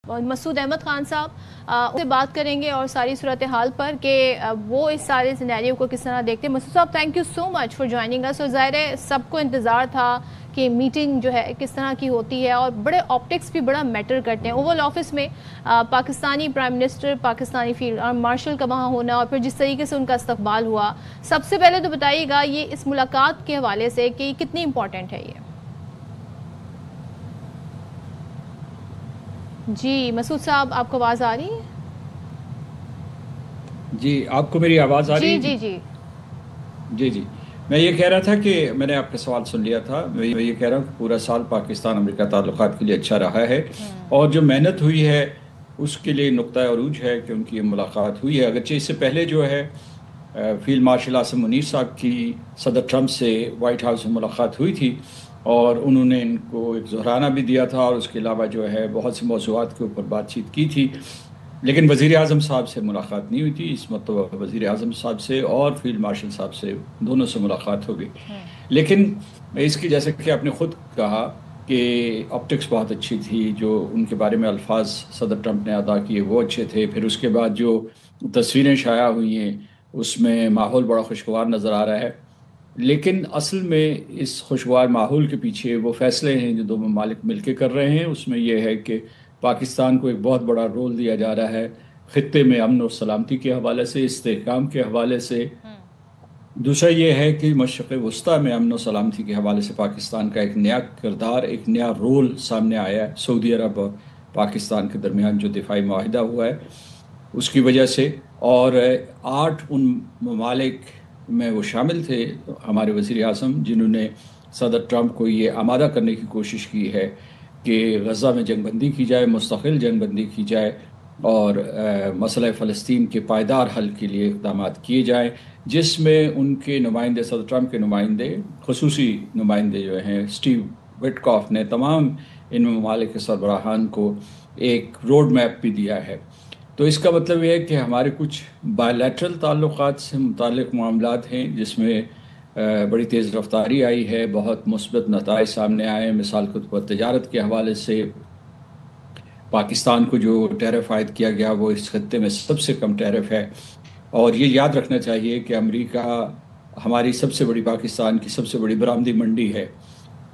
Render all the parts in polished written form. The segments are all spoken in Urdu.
مسعود احمد خان صاحب ان سے بات کریں گے اور ساری صورتحال پر کہ وہ اس سارے سینیریو کو کس طرح دیکھتے ہیں. مسعود صاحب thank you so much for joining us. اور ظاہر ہے سب کو انتظار تھا کہ میٹنگ جو ہے کس طرح کی ہوتی ہے اور بڑے آپٹکس بھی بڑا میٹر کرتے ہیں. اوول آفس میں Pakistani prime minister, Pakistani field marshal کا وہاں ہونا اور پھر جس طریقے سے ان کا استقبال ہوا، سب سے پہلے تو بتائیے گا یہ اس ملاقات کے حوالے سے کہ کتنی امپورٹنٹ ہے یہ. جی مسعود صاحب آپ کو آواز آ رہی ہے؟ جی آپ کو میری آواز آ رہی ہے؟ جی جی جی جی میں یہ کہہ رہا تھا کہ میں نے آپ کا سوال سن لیا تھا. میں یہ کہہ رہا ہوں کہ پورا سال پاکستان امریکہ تعلقات کے لیے اچھا رہا ہے اور جو محنت ہوئی ہے اس کے لیے نقطہ عروج ہے کہ ان کی ملاقات ہوئی ہے. اگرچہ اس سے پہلے جو ہے فیلڈ مارشل عاصم منیر صاحب کی صدر ٹرمپ سے وائٹ ہاؤس میں ملاقات ہوئی تھی اور انہوں نے ان کو ایک زہرانہ بھی دیا تھا اور اس کے علاوہ جو ہے بہت سے موضوعات کے اوپر بات چیت کی تھی. لیکن وزیر اعظم صاحب سے ملاقات نہیں ہوئی تھی. اس مرتبہ وزیر اعظم صاحب سے اور فیلڈ مارشل صاحب سے دونوں سے ملاقات ہو گئی. لیکن اس کی جیسے کہ آپ نے خود کہا کہ آپٹکس بہت اچھی تھی، جو ان کے بارے میں الفاظ صدر ٹرمپ نے ادا کیے وہ اچھے تھے. پھر اس کے بعد جو تصویریں شائع ہوئی ہیں اس میں ماحول بڑا خوشگوار نظر آ رہا ہے. لیکن اصل میں اس خوشگوار ماحول کے پیچھے وہ فیصلے ہیں جو دو ممالک مل کے کر رہے ہیں. اس میں یہ ہے کہ پاکستان کو ایک بہت بڑا رول دیا جا رہا ہے خطے میں امن و سلامتی کے حوالے سے، استحکام کے حوالے سے. دوسرا یہ ہے کہ مشرق وسطیٰ میں امن و سلامتی کے حوالے سے پاکستان کا ایک نیا کردار، ایک نیا رول سامنے آیا ہے سعودی عرب اور پاکستان کے درمیان جو دفاعی معاہدہ ہوا ہے اس کی وجہ سے. اور 8 ان ممالک میں وہ شامل تھے ہمارے وزیر اعظم جنہوں نے صدر ٹرمپ کو یہ آمادہ کرنے کی کوشش کی ہے کہ غزہ میں جنگ بندی کی جائے، مستقل جنگ بندی کی جائے اور مسئلہ فلسطین کے پائیدار حل کے لیے اقدامات کیے جائیں، جس میں ان کے نمائندے صدر ٹرمپ کے نمائندے، خصوصی نمائندے جو ہیں اسٹیو وٹکاف نے تمام ان ممالک کے سربراہان کو ایک روڈ میپ بھی دیا ہے. تو اس کا مطلب یہ ہے کہ ہمارے کچھ بائیلیٹرل تعلقات سے متعلق معاملات ہیں جس میں بڑی تیز رفتاری آئی ہے، بہت مثبت نتائج سامنے آئے. مثال کے طور پر تجارت کے حوالے سے پاکستان کو جو ٹیرف عائد کیا گیا وہ اس خطے میں سب سے کم ٹیرف ہے. اور یہ یاد رکھنا چاہیے کہ امریکہ ہماری سب سے بڑی، پاکستان کی سب سے بڑی برآمدی منڈی ہے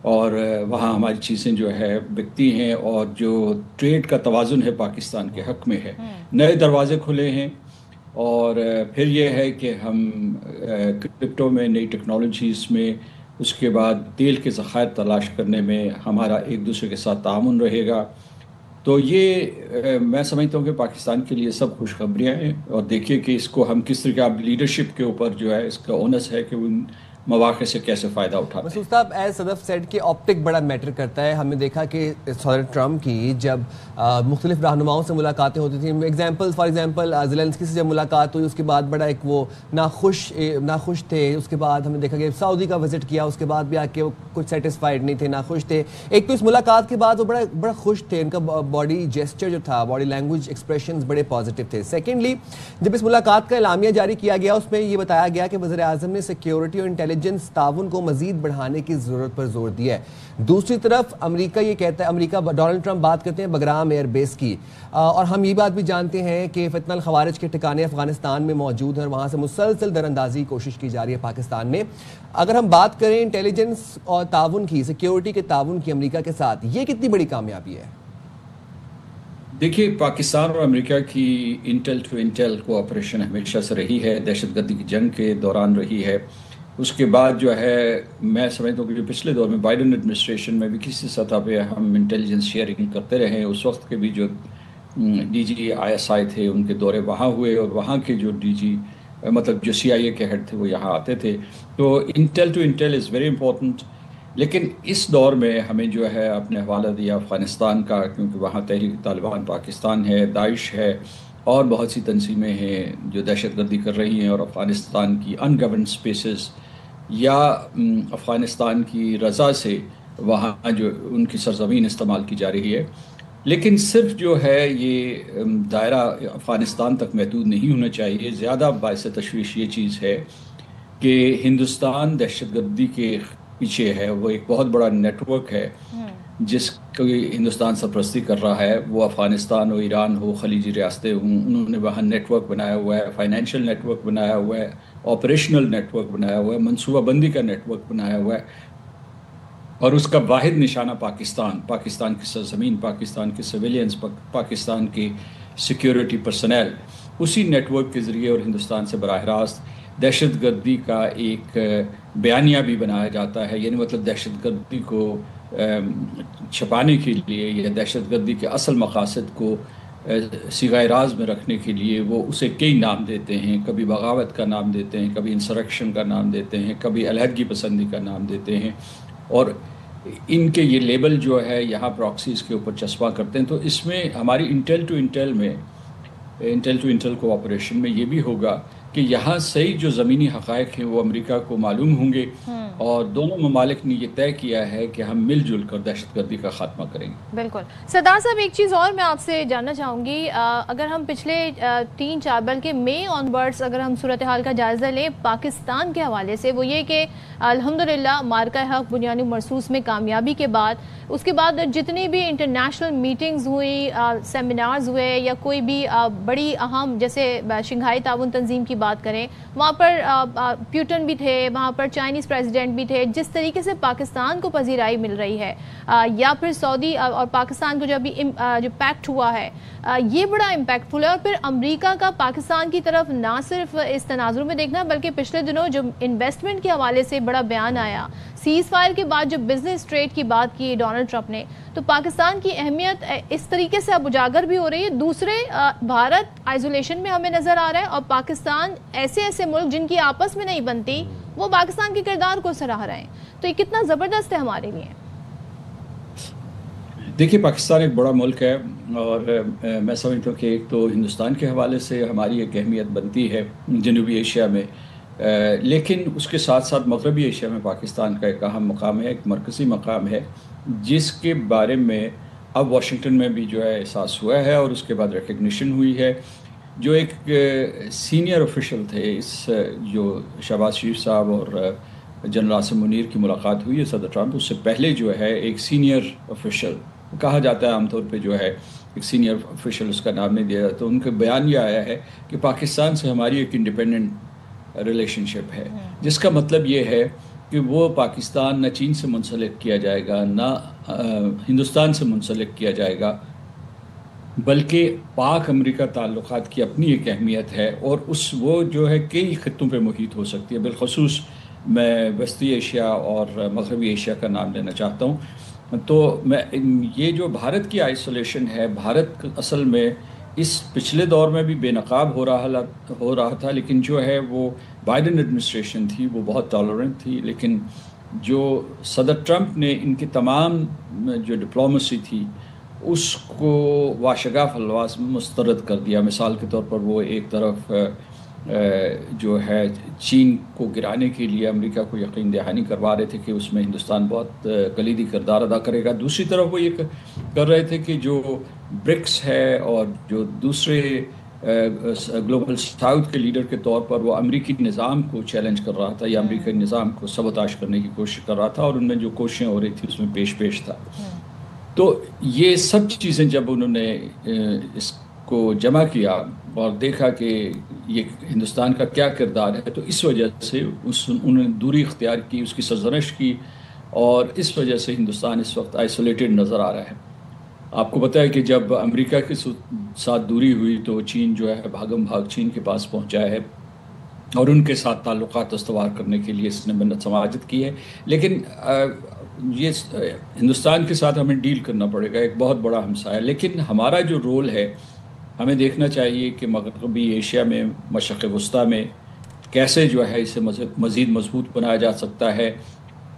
اور وہاں ہماری چیزیں جو ہے بکتی ہیں اور جو ٹریڈ کا توازن ہے پاکستان کے حق میں ہے. نئے دروازے کھلے ہیں اور پھر یہ ہے کہ ہم کرپٹو میں، نئی ٹیکنالوجیز میں، اس کے بعد تیل کے ذخائر تلاش کرنے میں ہمارا ایک دوسرے کے ساتھ تعاون رہے گا. تو یہ میں سمجھتا ہوں کہ پاکستان کے لیے سب خوشخبریاں ہیں اور دیکھیے کہ اس کو ہم کس طرح کا لیڈرشپ کے اوپر جو ہے اس کا اونس ہے کہ ان مواقع سے کیسے فائدہ اٹھاتے ہیں. مسعود صاحب ایز صدف سیٹ کہ آپٹک بڑا میٹر کرتا ہے. ہم نے دیکھا کہ صدر ٹرمپ کی جب مختلف رہنماؤں سے ملاقاتیں ہوتی تھیں، فار ایگزامپل زیلنسکی سے جب ملاقات ہوئی اس کے بعد بڑا ایک وہ ناخوش تھے. اس کے بعد ہم نے دیکھا کہ سعودی کا وزٹ کیا، اس کے بعد بھی آ کے وہ کچھ سیٹسفائیڈ نہیں تھے، ناخوش تھے. ایک تو اس ملاقات کے بعد وہ بڑا خوش تھے، ان کا باڈی جیسچر جو تھا، باڈی لینگویج ایکسپریشنز بڑے پازیٹیو تھے. سیکنڈلی جب اس ملاقات کا اعلامیہ جاری کیا گیا اس میں یہ بتایا گیا کہ وزیر اعظم نے سیکیورٹی اور انٹیلیجنس تعاون کو مزید بڑھانے کی ضرورت پر زور دیا ہے. دوسری طرف امریکہ یہ کہتا ہے، امریکہ ڈونلڈ ٹرمپ بات کرتے ہیں بگرام ایئر بیس کی، اور ہم یہ بات بھی جانتے ہیں کہ فتنہ الخوارج کے ٹھکانے افغانستان میں موجود ہیں اور وہاں سے مسلسل دراندازی کی کوشش کی جا رہی ہے پاکستان نے. اگر ہم بات کریں انٹیلیجنس اور تعاون کی، سیکیورٹی کے تعاون کی امریکہ کے ساتھ، یہ کتنی بڑی کامیابی ہے؟ دیکھیے پاکستان اور امریکہ کی انٹیل ٹو انٹیل کوآپریشن ہمیشہ سے رہی ہے، دہشت گردی کی جنگ کے دوران رہی ہے. اس کے بعد جو ہے میں سمجھتا ہوں کہ جو پچھلے دور میں بائیڈن ایڈمنسٹریشن میں بھی کسی سطح پہ ہم انٹیلیجنس شیئرنگ کرتے رہے ہیں. اس وقت کے بھی جو ڈی جی ISI تھے ان کے دورے وہاں ہوئے اور وہاں کے جو ڈی جی مطلب جو CIA کے ہیڈ تھے وہ یہاں آتے تھے. تو intel to intel is very important. لیکن اس دور میں ہمیں جو ہے اپنے حوالہ دیا افغانستان کا، کیونکہ وہاں تحریک طالبان پاکستان ہے، داعش ہے اور بہت سی تنظیمیں ہیں جو دہشت گردی کر رہی ہیں اور افغانستان کی ان گورنڈ اسپیسز یا افغانستان کی رضا سے وہاں جو ان کی سرزمین استعمال کی جا رہی ہے. لیکن صرف جو ہے یہ دائرہ افغانستان تک محدود نہیں ہونا چاہیے. زیادہ باعث تشویش یہ چیز ہے کہ ہندوستان دہشت گردی کے پیچھے ہے، وہ ایک بہت بڑا نیٹ ورک ہے جس کو ہندوستان سرپرستی کر رہا ہے، وہ افغانستان ہو، ایران ہو، خلیجی ریاستیں ہوں، انہوں نے وہاں نیٹ ورک بنایا ہوا ہے، فائنینشیل نیٹ ورک بنایا ہوا ہے، آپریشنل نیٹ ورک بنایا ہوا ہے، منصوبہ بندی کا نیٹ ورک بنایا ہوا ہے، اور اس کا واحد نشانہ پاکستان کی سرزمین، پاکستان کے سویلینز، پاکستان کی سیکیورٹی پرسنل، اسی نیٹ ورک کے ذریعے اور ہندوستان سے براہ راست دہشت گردی کا ایک بیانیہ بھی بنایا جاتا ہے، یعنی مطلب دہشت گردی کو چھپانے کے لیے یا دہشت گردی کے اصل مقاصد کو صیغہ راز میں رکھنے کے لیے وہ اسے کئی نام دیتے ہیں، کبھی بغاوت کا نام دیتے ہیں، کبھی انسرکشن کا نام دیتے ہیں، کبھی علیحدگی پسندی کا نام دیتے ہیں، اور ان کے یہ لیبل جو ہے یہاں پراکسیز کے اوپر چسپاں کرتے ہیں۔ تو اس میں ہماری انٹیل ٹو انٹیل کوآپریشن میں یہ بھی ہوگا کہ یہاں صحیح جو زمینی حقائق ہیں وہ امریکہ کو معلوم ہوں گے، اور دونوں ممالک نے یہ طے کیا ہے کہ ہم مل جل کر دہشت گردی کا خاتمہ کریں گے۔ بالکل سردار صاحب، ایک چیز اور میں آپ سے جاننا چاہوں گی، اگر ہم پچھلے 3-4 بلکہ مئی آن ورڈز اگر ہم صورتحال کا جائزہ لیں پاکستان کے حوالے سے، وہ یہ کہ الحمدللہ مارکہ حق بنیانی مرصوص میں کامیابی کے بعد اس کے بعد جتنی بھی انٹرنیشنل میٹنگز ہوئی، سیمینارز ہوئے، یا کوئی بھی بڑی اہم جیسے شنگھائی تعاون تنظیم کی بات کریں، وہاں پر پیوٹن بھی تھے، وہاں پر چائنیز پریزیڈنٹ بھی تھے، جس طریقے سے پاکستان کو پذیرائی مل رہی ہے، یا پھر سعودی اور پاکستان کو جو ابھی جو پیکٹ ہوا ہے، یہ بڑا امپیکٹفل ہے۔ اور پھر امریکہ کا پاکستان کی طرف نہ صرف اس تناظر میں دیکھنا بلکہ پچھلے دنوں جو انویسٹمنٹ کے حوالے سے بڑا بیان آیا، سیز فائر کے بعد جو بزنس ٹریڈ کی بات کی ڈونلڈ ٹرمپ نے، تو پاکستان کی اہمیت اس طریقے سے اب اجاگر بھی ہو رہی ہے۔ دوسرے بھارت آئسولیشن میں ہمیں نظر آ رہا ہے، اور پاکستان ایسے ملک جن کی آپس میں نہیں بنتی وہ پاکستان کے کردار کو سراہ رہے ہیں، تو یہ کتنا زبردست ہے ہمارے لیے؟ دیکھیے، پاکستان ایک بڑا ملک ہے، اور میں سمجھتا ہوں کہ ایک تو ہندوستان کے حوالے سے ہماری ایک اہمیت بنتی ہے جنوبی ایشیا میں، لیکن اس کے ساتھ ساتھ مغربی ایشیا میں پاکستان کا ایک اہم مقام ہے، ایک مرکزی مقام ہے، جس کے بارے میں اب واشنگٹن میں بھی جو ہے احساس ہوا ہے، اور اس کے بعد ریکگنیشن ہوئی ہے۔ جو ایک سینئر آفیشل تھے، اس جو شہباز شریف صاحب اور جنرل عاصم منیر کی ملاقات ہوئی ہے صدر ٹرمپ، اس سے پہلے جو ہے ایک سینئر آفیشل کہا جاتا ہے عام طور پہ، جو ہے ایک سینئر آفیشل، اس کا نام نہیں دیا جاتا، تو ان کا بیان یہ آیا ہے کہ پاکستان سے ہماری ایک انڈیپینڈنٹ ریلیشن شپ ہے، جس کا مطلب یہ ہے کہ وہ پاکستان نہ چین سے منسلک کیا جائے گا، نہ ہندوستان سے منسلک کیا جائے گا، بلکہ پاک امریکہ تعلقات کی اپنی ایک اہمیت ہے، اور وہ جو ہے کئی خطوں پہ محیط ہو سکتی ہے۔ بالخصوص میں وسطی ایشیا اور مغربی ایشیا کا نام لینا چاہتا ہوں۔ تو یہ جو بھارت کی آئسولیشن ہے، بھارت اصل میں اس پچھلے دور میں بھی بے نقاب ہو رہا تھا، لیکن جو ہے وہ بائیڈن ایڈمنسٹریشن تھی وہ بہت ٹالرنٹ تھی، لیکن جو صدر ٹرمپ نے ان کی تمام جو ڈپلومیسی تھی اس کو واشگاف الفاظ میں مسترد کر دیا۔ مثال کے طور پر وہ ایک طرف جو ہے چین کو گرانے کے لیے امریکہ کو یقین دہانی کروا رہے تھے کہ اس میں ہندوستان بہت کلیدی کردار ادا کرے گا، دوسری طرف وہ یہ کر رہے تھے کہ جو برکس ہے اور جو دوسرے گلوبل ساؤتھ کے لیڈر کے طور پر وہ امریکی نظام کو چیلنج کر رہا تھا، یا امریکی نظام کو سبوتاش کرنے کی کوشش کر رہا تھا، اور ان میں جو کوششیں ہو رہی تھی اس میں پیش تھا۔ تو یہ سب چیزیں جب انہوں نے اس کو جمع کیا اور دیکھا کہ یہ ہندوستان کا کیا کردار ہے، تو اس وجہ سے انہوں نے دوری اختیار کی، اس کی سرزنش کی، اور اس وجہ سے ہندوستان اس وقت آئسولیٹڈ نظر آ رہا ہے۔ آپ کو پتہ ہے کہ جب امریکہ کے ساتھ دوری ہوئی تو چین جو ہے بھاگم بھاگ چین کے پاس پہنچا ہے، اور ان کے ساتھ تعلقات استوار کرنے کے لیے اس نے منت سماجت کی ہے، لیکن یہ ہندوستان کے ساتھ ہمیں ڈیل کرنا پڑے گا، ایک بہت بڑا ہمسایہ، لیکن ہمارا جو رول ہے ہمیں دیکھنا چاہیے کہ مغربی ایشیا میں، مشرق وسطیٰ میں کیسے جو ہے اسے مزید مضبوط بنایا جا سکتا ہے۔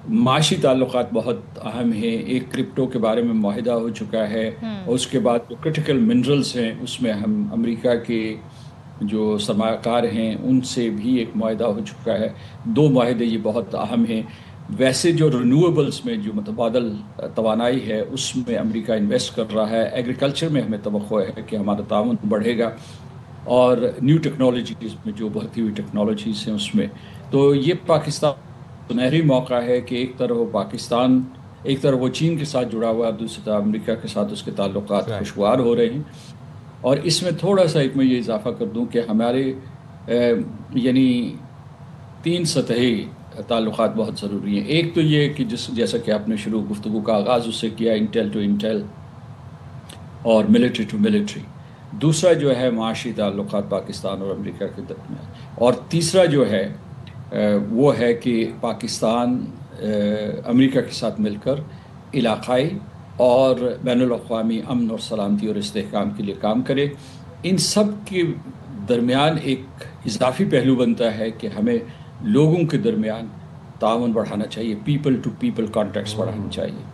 معاشی تعلقات بہت اہم ہیں، ایک کرپٹو کے بارے میں معاہدہ ہو چکا ہے، اور اس کے بعد جو کرٹیکل منرلز ہیں اس میں ہم امریکہ کے جو سرمایہ کار ہیں ان سے بھی ایک معاہدہ ہو چکا ہے۔ 2 معاہدے یہ بہت اہم ہیں۔ ویسے جو رینیویبلز میں جو متبادل توانائی ہے اس میں امریکہ انویسٹ کر رہا ہے، ایگریکلچر میں ہمیں توقع ہے کہ ہمارا تعاون بڑھے گا، اور نیو ٹیکنالوجیز میں جو بڑھتی ہوئی ٹیکنالوجیز ہیں اس میں، تو یہ پاکستان سنہری موقع ہے کہ ایک طرف پاکستان ایک طرف وہ چین کے ساتھ جڑا ہوا ہے، دوسری طرف امریکہ کے ساتھ اس کے تعلقات خوشگوار ہو رہے ہیں. اور اس میں تھوڑا سا ایک میں یہ اضافہ کر دوں کہ ہمارے یعنی 3 سطحی تعلقات بہت ضروری ہیں. ایک تو یہ کہ جیسا کہ آپ نے شروع گفتگو کا آغاز اس سے کیا، انٹیل ٹو انٹیل اور ملٹری ٹو ملٹری. دوسرا جو ہے معاشی تعلقات پاکستان اور امریکہ کے درمیان. اور تیسرا جو ہے وہ ہے کہ پاکستان امریکہ کے ساتھ مل کر علاقائی اور بین الاقوامی امن اور سلامتی اور استحکام کے لیے کام کرے. ان سب کے درمیان ایک اضافی پہلو بنتا ہے کہ ہمیں لوگوں کے درمیان تعاون بڑھانا چاہیے، پیپل ٹو پیپل کانٹیکٹس بڑھانا چاہیے.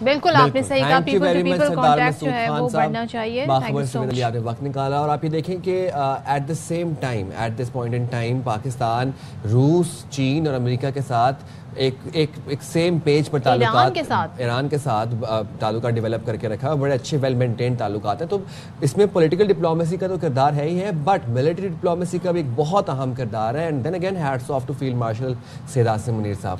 بالکل آپ نے صحیح کہا، پیپل ٹو پیپل کانٹیکٹ جو ہے وہ بڑھنا چاہیے. آپ نے وقت نکالا. اور آپ یہ دیکھیں کہ at the same time, at this point in time, Pakistan روس، چین اور امریکہ کے ساتھ ایک سیم پیج پر تعلقات، ایران کے ساتھ تعلقات ڈیولپ کر کے رکھا، بڑے اچھے ویل مینٹینڈ تعلقات ہیں. تو اس میں پولیٹیکل ڈپلومیسی کا تو کردار ہے ہی ہے، بٹ ملٹری ڈپلومیسی کا بھی ایک بہت اہم کردار ہے. And then again hats off to field marshal Syed Asim Munir صاحب.